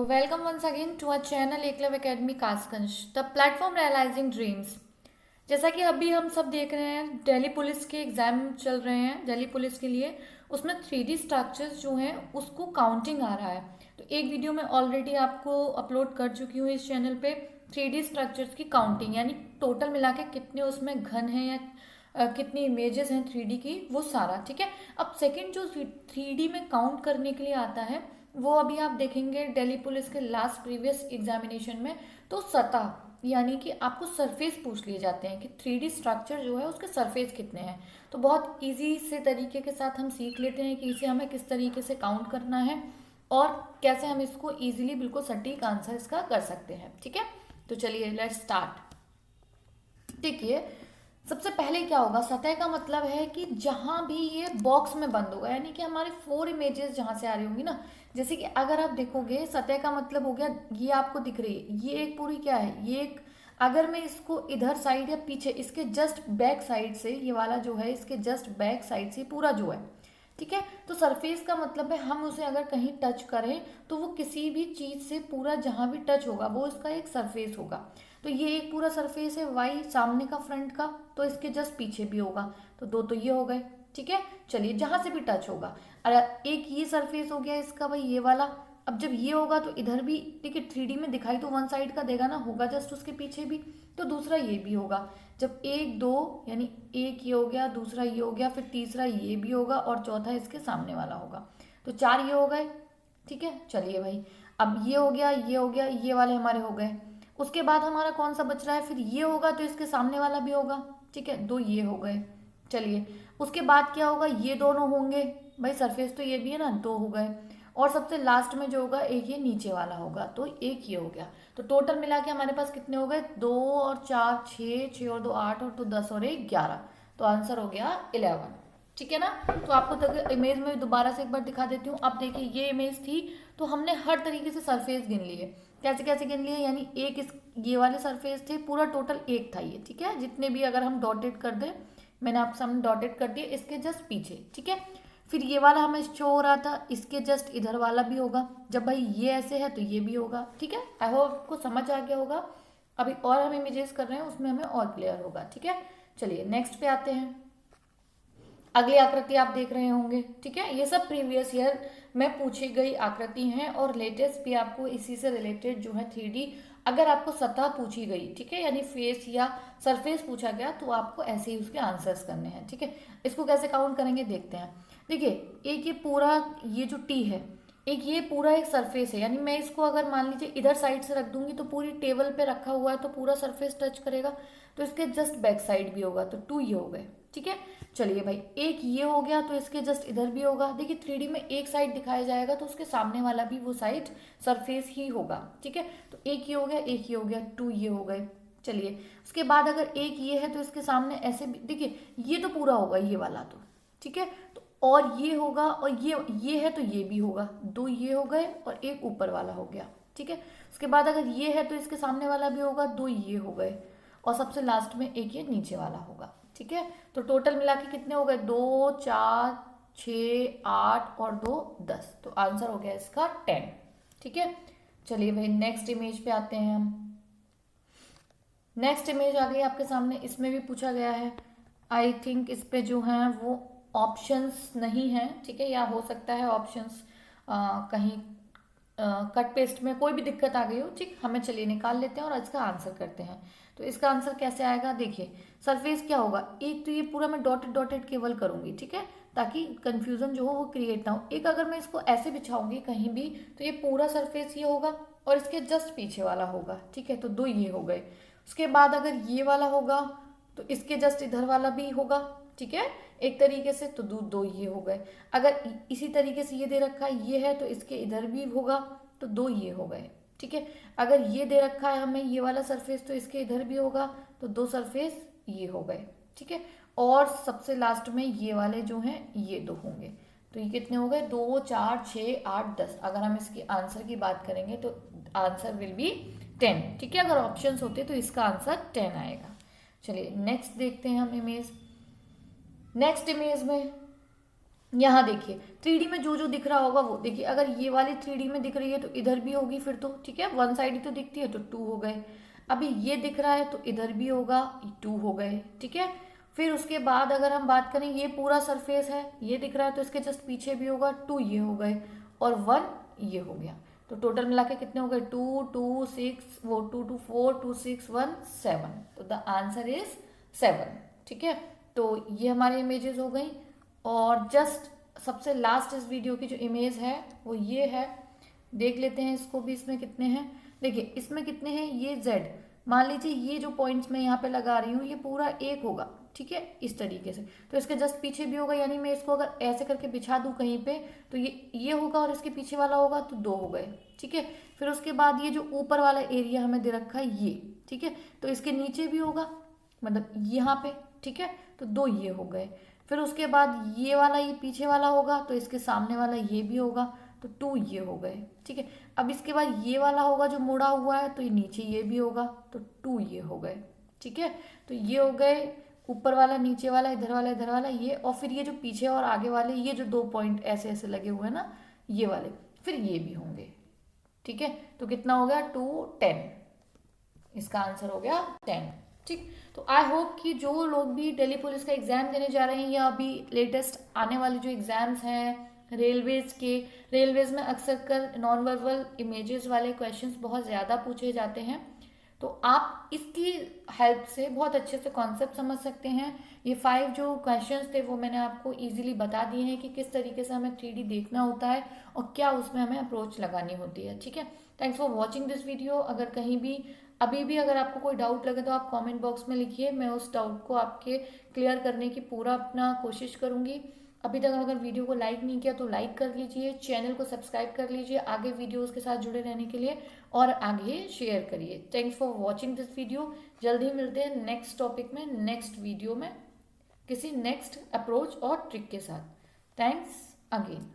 Welcome once again to our channel Eklavya Academy Kasganj the platform realising dreams. जैसा कि अभी हम सब देख रहे हैं, दिल्ली पुलिस के एग्जाम चल रहे हैं दिल्ली पुलिस के लिए। उसमें 3D स्ट्रक्चर्स जो हैं उसको काउंटिंग आ रहा है। तो एक वीडियो मैं ऑलरेडी आपको अपलोड कर चुकी हूँ इस चैनल पे 3D स्ट्रक्चर्स की काउंटिंग, यानी टोटल मिला के कितने उसमें घन हैं या कितनी इमेजेस हैं 3D की, वो सारा। ठीक है, अब सेकंड जो 3D में काउंट करने के लिए आता है वो अभी आप देखेंगे दिल्ली पुलिस के लास्ट प्रीवियस एग्जामिनेशन में। तो सतह यानी कि आपको सरफेस पूछ लिए जाते हैं कि 3D स्ट्रक्चर जो है उसके सरफेस कितने हैं। तो बहुत इजी से तरीके के साथ हम सीख लेते हैं कि इसे हमें किस तरीके से काउंट करना है और कैसे हम इसको इजीली बिल्कुल सटीक आंसर इसका कर सकते हैं। ठीक है, तो चलिए लेट्स स्टार्ट। देखिए, सबसे पहले क्या होगा, सतह का मतलब है कि जहां भी ये बॉक्स में बंद होगा, यानी कि हमारे 4 इमेजेस जहां से आ रही होंगी ना। जैसे कि अगर आप देखोगे सतह का मतलब हो गया, ये आपको दिख रही है, ये एक पूरी क्या है, ये एक, अगर मैं इसको इधर साइड या पीछे इसके जस्ट बैक साइड से, ये वाला जो है इसके जस्ट बैक साइड से पूरा जो है, ठीक है। तो सरफेस का मतलब है हम उसे अगर कहीं टच करें तो वो किसी भी चीज से पूरा जहां भी टच होगा वो इसका एक सरफेस होगा। तो ये एक पूरा सरफेस है वाई सामने का फ्रंट का, तो इसके जस्ट पीछे भी होगा, तो दो तो ये हो गए। ठीक है, चलिए जहां से भी टच होगा। अरे एक ये सरफेस हो गया इसका भाई, ये वाला। अब जब ये होगा तो इधर भी, ठीक है, 3D में दिखाई तो वन साइड का देगा ना, होगा जस्ट उसके पीछे भी, तो दूसरा ये भी होगा। जब एक दो यानी एक ये हो गया, दूसरा ये हो गया, फिर तीसरा ये भी होगा और चौथा इसके सामने वाला होगा, तो 4 ये हो गए। ठीक है, चलिए भाई, अब ये हो गया, ये हो गया, ये वाले हमारे हो गए। उसके बाद हमारा कौन सा बच रहा है, फिर ये होगा तो इसके सामने वाला भी होगा। ठीक है, 2 ये हो गए। चलिए उसके बाद क्या होगा, ये दोनों होंगे भाई, सरफेस तो ये भी है ना, 2 हो गए। और सबसे लास्ट में जो होगा एक ये नीचे वाला होगा, तो एक ये हो गया। तो टोटल मिला के हमारे पास कितने हो गए, 2 और 4 6, 6 और 2 8 और 2 10 और 1 11। तो आंसर हो गया 11। ठीक है ना। तो आपको तक इमेज में दोबारा से एक बार दिखा देती हूँ। अब देखिए ये इमेज थी, तो हमने हर तरीके से सरफेस गिन लिए। कैसे कैसे गिन लिए, यानी एक इस ये वाले सरफेस थे, पूरा टोटल एक था ये। ठीक है, जितने भी अगर हम डॉटेड कर दें, मैंने आपके सामने डॉटेड कर दिए इसके जस्ट पीछे। ठीक है, फिर ये वाला हमें शो हो रहा था, इसके जस्ट इधर वाला भी होगा। जब भाई ये ऐसे है तो ये भी होगा। ठीक है, आई होप आपको समझ आ गया होगा। अभी और हम इमेजेस कर रहे हैं उसमें हमें और क्लियर होगा। ठीक है, चलिए नेक्स्ट पे आते हैं। अगली आकृति आप देख रहे होंगे। ठीक है, ये सब प्रीवियस ईयर में पूछी गई आकृति हैं और लेटेस्ट भी आपको इसी से रिलेटेड जो है 3D, अगर आपको सतह पूछी गई, ठीक है, यानी फेस या सरफेस पूछा गया, तो आपको ऐसे ही उसके आंसर्स करने हैं। ठीक है, इसको कैसे काउंट करेंगे देखते हैं। देखिए, एक ये पूरा ये जो टी है, एक ये पूरा एक सरफेस है, यानी मैं इसको अगर मान लीजिए इधर साइड से रख दूंगी तो पूरी टेबल पे रखा हुआ है तो पूरा सरफेस टच करेगा। तो इसके जस्ट बैक साइड भी होगा, तो 2 ये हो गए। ठीक है, चलिए भाई, एक ये हो गया तो इसके जस्ट इधर भी होगा। देखिए 3D में एक साइड दिखाया जाएगा तो उसके सामने वाला भी वो साइड सरफेस ही होगा। ठीक है, तो एक ये हो गया, एक ये हो गया, 2 ये हो गए। चलिए उसके बाद अगर एक ये है तो इसके सामने ऐसे भी, देखिए ये तो पूरा होगा ये वाला तो। ठीक है, तो और ये होगा, और ये है तो ये भी होगा, 2 ये हो गए और एक ऊपर वाला हो गया। ठीक है, उसके बाद अगर ये है तो इसके सामने वाला भी होगा, 2 ये हो गए और सबसे लास्ट में एक ये नीचे वाला होगा। ठीक है, तो टोटल मिला के कितने हो गए, 2 4 6 8 और 2 10। तो आंसर हो गया इसका 10। ठीक है, चलिए भाई नेक्स्ट इमेज पे आते हैं हम। नेक्स्ट इमेज आ गई आपके सामने, इसमें भी पूछा गया है। आई थिंक इस पे जो है वो ऑप्शंस नहीं है। ठीक है, या हो सकता है ऑप्शंस कहीं कट पेस्ट में कोई भी दिक्कत आ गई हो। ठीक, हमें चलिए निकाल लेते हैं और इसका आंसर करते हैं। तो इसका आंसर कैसे आएगा, देखिए सरफेस क्या होगा, एक तो ये पूरा मैं डॉटेड डॉटेड केवल करूंगी, ठीक है, ताकि कंफ्यूजन जो हो वो क्रिएट ना हो। एक अगर मैं इसको ऐसे बिछाऊंगी कहीं भी तो ये पूरा सरफेस ये होगा और इसके जस्ट पीछे वाला होगा। ठीक है, तो 2 ये हो गए। उसके बाद अगर ये वाला होगा तो इसके जस्ट इधर वाला भी होगा। ठीक है, एक तरीके से, तो 2 ये हो गए। अगर इसी तरीके से ये दे रखा है ये है तो इसके इधर भी होगा, तो 2 ये हो गए। ठीक है, अगर ये दे रखा है हमें ये वाला सरफेस तो इसके इधर भी होगा, तो 2 सरफेस ये हो गए। ठीक है, और सबसे लास्ट में ये वाले जो हैं ये 2 होंगे। तो ये कितने हो गए, 2 4 6 8 10। अगर हम इसकी आंसर की बात करेंगे तो आंसर विल बी 10। ठीक है, अगर ऑप्शंस होते तो इसका आंसर 10 आएगा। चलिए नेक्स्ट देखते हैं हम इमेज। नेक्स्ट इमेज में यहाँ देखिए 3D में जो जो दिख रहा होगा वो देखिए, अगर ये वाली 3D में दिख रही है तो इधर भी होगी फिर तो, ठीक है, वन साइड ही तो दिखती है तो 2 हो गए। अभी ये दिख रहा है तो इधर भी होगा, 2 हो गए, ठीक है। फिर उसके बाद अगर हम बात करें, ये पूरा सरफेस है, ये दिख रहा है तो इसके जस्ट पीछे भी होगा, 2 ये हो गए और 1 ये हो गया। तो टोटल मिला के कितने हो गए, 2 2 6, वो 2 2 4 2 6 1 7। तो द आंसर इज 7, ठीक है। तो ये हमारी इमेजेस हो गई। और जस्ट सबसे लास्ट इस वीडियो की जो इमेज है वो ये है, देख लेते हैं इसको भी, इसमें कितने हैं। देखिए इसमें कितने हैं, ये जेड, मान लीजिए ये जो पॉइंट्स मैं यहाँ पे लगा रही हूँ ये पूरा एक होगा, ठीक है, इस तरीके से। तो इसके जस्ट पीछे भी होगा, यानी मैं इसको अगर ऐसे करके बिछा दूँ कहीं पे तो ये होगा और इसके पीछे वाला होगा तो 2 हो गए, ठीक है। फिर उसके बाद ये जो ऊपर वाला एरिया हमें दे रखा है ये, ठीक है, तो इसके नीचे भी होगा, मतलब यहाँ पे, ठीक है, तो 2 ये हो गए। फिर उसके बाद ये वाला, ये पीछे वाला होगा तो इसके सामने वाला ये भी होगा तो 2 ये हो गए, ठीक है। अब इसके बाद ये वाला होगा जो मुड़ा हुआ है तो ये नीचे ये भी होगा तो 2 ये हो गए, ठीक है। तो ये हो गए ऊपर वाला, नीचे वाला, इधर वाला ये, और फिर ये जो पीछे और आगे वाले ये जो 2 पॉइंट ऐसे ऐसे लगे हुए हैं ना ये वाले, फिर ये भी होंगे, ठीक है। तो कितना हो गया, 2 10, इसका आंसर हो गया 10, ठीक। तो आई होप कि जो लोग भी दिल्ली पुलिस का एग्जाम देने जा रहे हैं या अभी लेटेस्ट आने वाले जो एग्जाम्स हैं रेलवेज के, रेलवेज में अक्सर कर नॉन वर्बल इमेजेस वाले क्वेश्चंस बहुत ज़्यादा पूछे जाते हैं, तो आप इसकी हेल्प से बहुत अच्छे से कॉन्सेप्ट समझ सकते हैं। ये 5 जो क्वेश्चंस थे वो मैंने आपको इजीली बता दिए हैं कि किस तरीके से हमें 3D देखना होता है और क्या उसमें हमें अप्रोच लगानी होती है, ठीक है। Thanks for watching this video. अगर कहीं भी अभी भी अगर आपको कोई डाउट लगे तो आप कमेंट बॉक्स में लिखिए, मैं उस डाउट को आपके क्लियर करने की पूरा अपना कोशिश करूँगी। अभी तक अगर वीडियो को लाइक नहीं किया तो लाइक कर लीजिए, चैनल को सब्सक्राइब कर लीजिए आगे वीडियोस के साथ जुड़े रहने के लिए, और आगे शेयर करिए। Thanks for watching this video. जल्द ही मिलते हैं नेक्स्ट टॉपिक में, नेक्स्ट वीडियो में, किसी नेक्स्ट अप्रोच और ट्रिक के साथ। Thanks again.